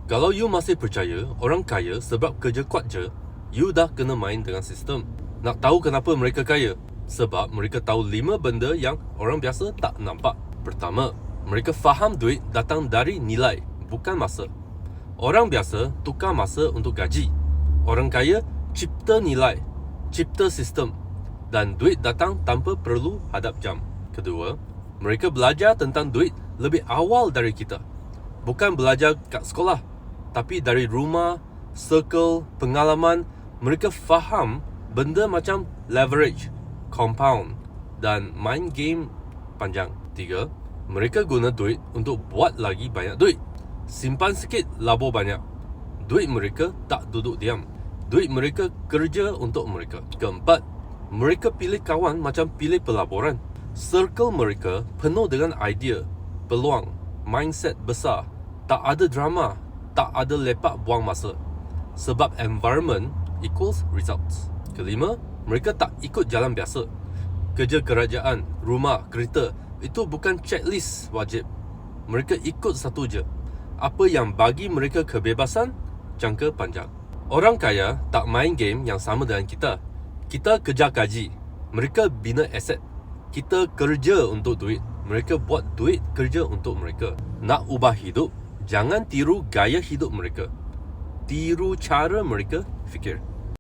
Kalau you masih percaya orang kaya sebab kerja kuat je, you dah kena main dengan sistem. Nak tahu kenapa mereka kaya? Sebab mereka tahu 5 benda yang orang biasa tak nampak. Pertama, mereka faham duit datang dari nilai, bukan masa. Orang biasa tukar masa untuk gaji. Orang kaya cipta nilai, cipta sistem, dan duit datang tanpa perlu hadap jam. Kedua, mereka belajar tentang duit lebih awal dari kita. Bukan belajar kat sekolah, tapi dari rumah, circle, pengalaman. Mereka faham benda macam leverage, compound dan main game panjang. Tiga, mereka guna duit untuk buat lagi banyak duit. Simpan sikit, labur banyak. Duit mereka tak duduk diam. Duit mereka kerja untuk mereka. Keempat, mereka pilih kawan macam pilih pelaburan. Circle mereka penuh dengan idea, peluang, mindset besar. Tak ada drama, tak ada lepak buang masa. Sebab environment equals results. Kelima, mereka tak ikut jalan biasa. Kerja kerajaan, rumah, kereta, itu bukan checklist wajib. Mereka ikut satu je. Apa yang bagi mereka kebebasan, jangka panjang. Orang kaya tak main game yang sama dengan kita. Kita kejar gaji, mereka bina aset. Kita kerja untuk duit, mereka buat duit kerja untuk mereka. Nak ubah hidup, jangan tiru gaya hidup mereka. Tiru cara mereka fikir.